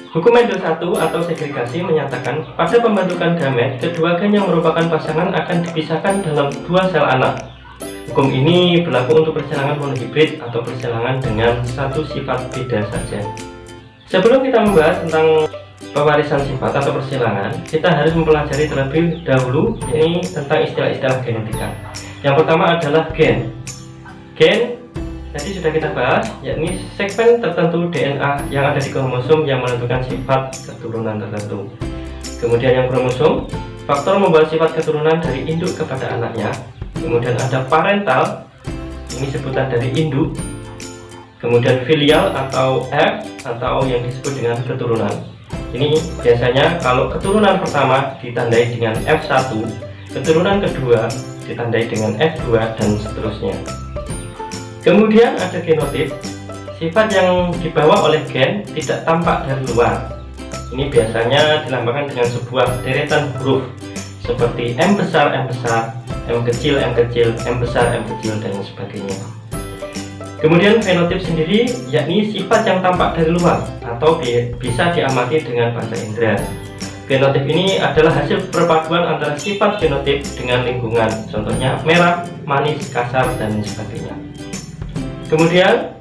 Hukum Mendel 1 atau segregasi menyatakan pada pembentukan gamet, kedua gen yang merupakan pasangan akan dipisahkan dalam dua sel anak. Hukum ini berlaku untuk persilangan monohibrid atau persilangan dengan satu sifat beda saja. Sebelum kita membahas tentang pewarisan sifat atau persilangan, kita harus mempelajari terlebih dahulu ini tentang istilah-istilah genetika. Yang pertama adalah gen. Gen tadi sudah kita bahas, yakni segmen tertentu DNA yang ada di kromosom yang menentukan sifat keturunan tertentu. Kemudian yang kromosom, faktor membawa sifat keturunan dari induk kepada anaknya. Kemudian ada parental, ini sebutan dari induk. Kemudian filial atau F atau yang disebut dengan keturunan. Ini biasanya kalau keturunan pertama ditandai dengan F1, keturunan kedua ditandai dengan F2 dan seterusnya. Kemudian ada genotip, sifat yang dibawa oleh gen tidak tampak dari luar. Ini biasanya dilambangkan dengan sebuah deretan huruf seperti M besar, M besar, M kecil, M kecil, M besar, M kecil, dan sebagainya. Kemudian fenotip sendiri yakni sifat yang tampak dari luar atau bisa diamati dengan panca indera. Fenotip ini adalah hasil perpaduan antara sifat fenotip dengan lingkungan, contohnya merah, manis, kasar, dan sebagainya. Kemudian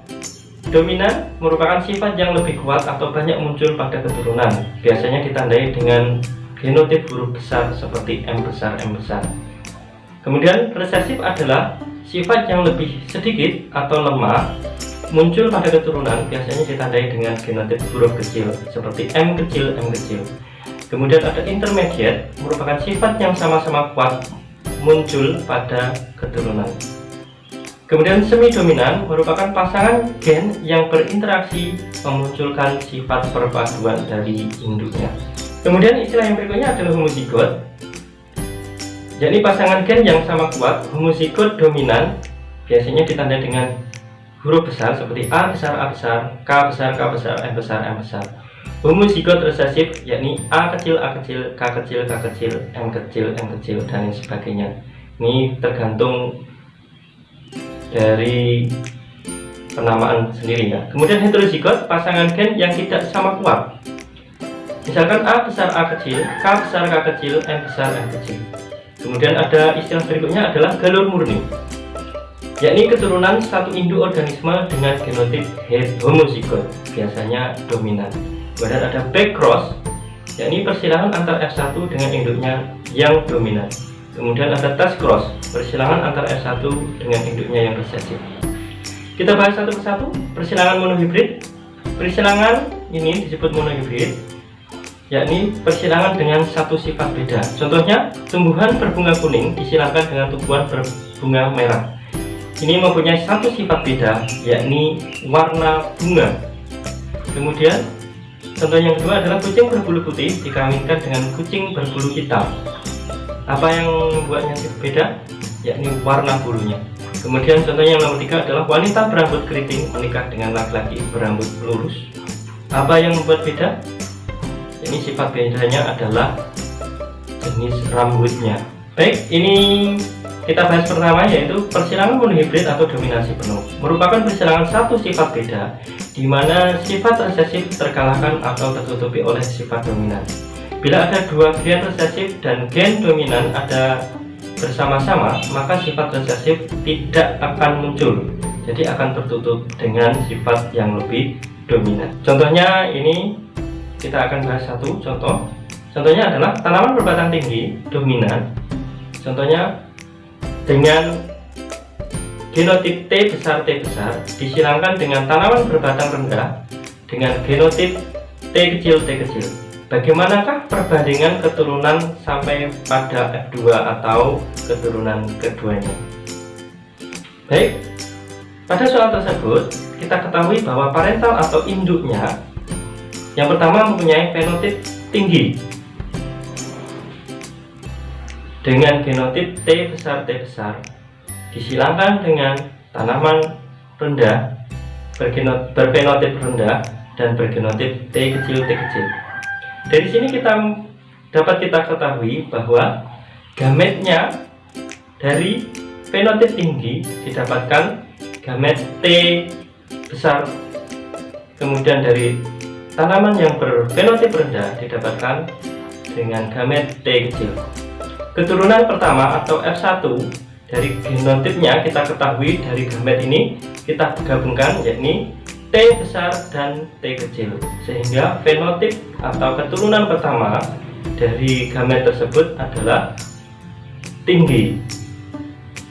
dominan merupakan sifat yang lebih kuat atau banyak muncul pada keturunan, biasanya ditandai dengan genotip huruf besar seperti M besar, M besar. Kemudian resesif adalah sifat yang lebih sedikit atau lemah muncul pada keturunan, biasanya ditandai dengan genotip huruf kecil seperti M kecil, M kecil. Kemudian ada intermediate, merupakan sifat yang sama-sama kuat muncul pada keturunan. Kemudian semi dominan merupakan pasangan gen yang berinteraksi memunculkan sifat perpaduan dari induknya. Kemudian istilah yang berikutnya adalah homozigot, yakni pasangan gen yang sama kuat. Homozigot dominan biasanya ditandai dengan huruf besar seperti A besar, A besar, K besar, K besar, M besar, M besar. Homozigot resesif yakni A kecil, A kecil, K kecil, K kecil, M kecil, M kecil, dan lain sebagainya. Ini tergantung dari penamaan sendiri ya. Kemudian heterozigot, pasangan gen yang tidak sama kuat. Misalkan A besar, A kecil, K besar, K kecil, M besar, M kecil. Kemudian ada istilah berikutnya adalah galur murni, yakni keturunan satu induk organisme dengan genotip homozigot, biasanya dominan. Kemudian ada backcross, yakni persilangan antar F1 dengan induknya yang dominan. Kemudian ada test cross, persilangan antar F1 dengan induknya yang resesif. Kita bahas satu persatu. Persilangan monohibrid. Persilangan ini disebut monohibrid, yakni persilangan dengan satu sifat beda. Contohnya, tumbuhan berbunga kuning disilangkan dengan tumbuhan berbunga merah. Ini mempunyai satu sifat beda, yakni warna bunga. Kemudian, contoh yang kedua adalah kucing berbulu putih dikawinkan dengan kucing berbulu hitam. Apa yang membuatnya berbeda? Yakni warna bulunya. Kemudian contohnya yang nomor 3 adalah wanita berambut keriting menikah dengan laki-laki berambut lurus. Apa yang membuat beda? Ini sifat bedanya adalah jenis rambutnya. Baik, ini kita bahas pertama, yaitu persilangan monohibrid atau dominasi penuh. Merupakan persilangan satu sifat beda, di mana sifat resesif terkalahkan atau tertutupi oleh sifat dominan. Bila ada dua gen resesif dan gen dominan ada bersama-sama, maka sifat resesif tidak akan muncul, jadi akan tertutup dengan sifat yang lebih dominan. Contohnya ini kita akan bahas satu contoh. Contohnya adalah tanaman berbatang tinggi dominan. Contohnya dengan genotip T besar disilangkan dengan tanaman berbatang rendah dengan genotip T kecil. Bagaimanakah perbandingan keturunan sampai pada F2 atau keturunan keduanya? Baik, pada soal tersebut kita ketahui bahwa parental atau induknya yang pertama mempunyai fenotip tinggi dengan genotip T besar disilangkan dengan tanaman rendah berfenotip rendah dan bergenotip T kecil. Dari sini dapat kita ketahui bahwa gametnya dari fenotip tinggi didapatkan gamet T besar, kemudian dari tanaman yang berfenotip rendah didapatkan dengan gamet T kecil. Keturunan pertama atau F1 dari genotipnya kita ketahui dari gamet ini kita gabungkan, yakni T besar dan T kecil, sehingga fenotip atau keturunan pertama dari gamet tersebut adalah tinggi.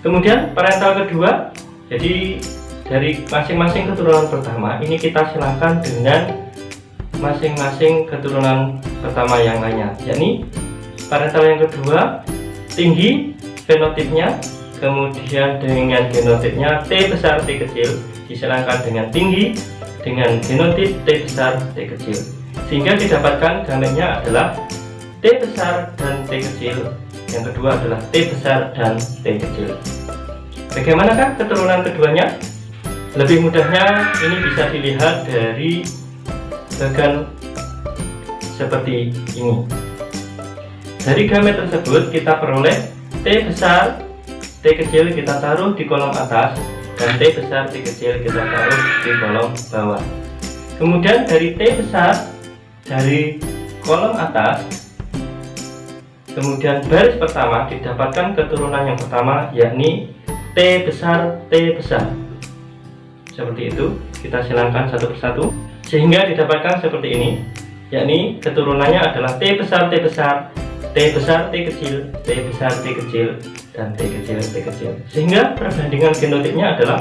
Kemudian parental kedua, jadi dari masing-masing keturunan pertama ini kita silangkan dengan masing-masing keturunan pertama yang lainnya, yakni parental yang kedua tinggi fenotipnya, kemudian dengan genotipnya T besar T kecil disilangkan dengan tinggi dengan genotip T besar T kecil, sehingga didapatkan gametnya adalah T besar dan T kecil. Yang kedua adalah T besar dan T kecil. Bagaimanakah keturunan keduanya? Lebih mudahnya ini bisa dilihat dari bagan seperti ini. Dari gamet tersebut kita peroleh T besar T kecil kita taruh di kolom atas dan T besar T kecil kita taruh di kolom bawah. Kemudian dari T besar dari kolom atas, kemudian baris pertama didapatkan keturunan yang pertama, yakni T besar T besar. Seperti itu, kita silangkan satu persatu sehingga didapatkan seperti ini, yakni keturunannya adalah T besar T besar, T besar T kecil, T besar T kecil, dan T kecil T kecil, sehingga perbandingan genotipnya adalah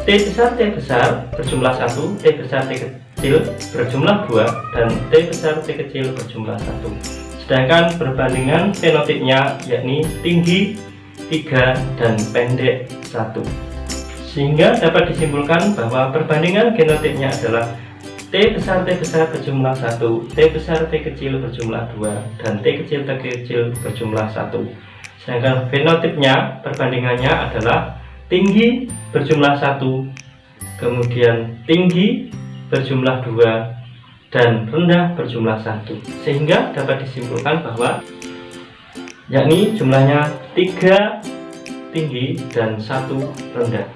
T besar T besar berjumlah 1, T besar T kecil berjumlah 2, dan T besar T kecil berjumlah 1. Sedangkan perbandingan fenotipnya yakni tinggi 3 dan pendek 1, sehingga dapat disimpulkan bahwa perbandingan genotipnya adalah T besar berjumlah 1, T besar T kecil berjumlah 2, dan T kecil T kecil berjumlah 1. Sedangkan fenotipnya perbandingannya adalah tinggi berjumlah 1, kemudian tinggi berjumlah 2, dan rendah berjumlah 1. Sehingga dapat disimpulkan bahwa yakni jumlahnya 3 tinggi dan 1 rendah.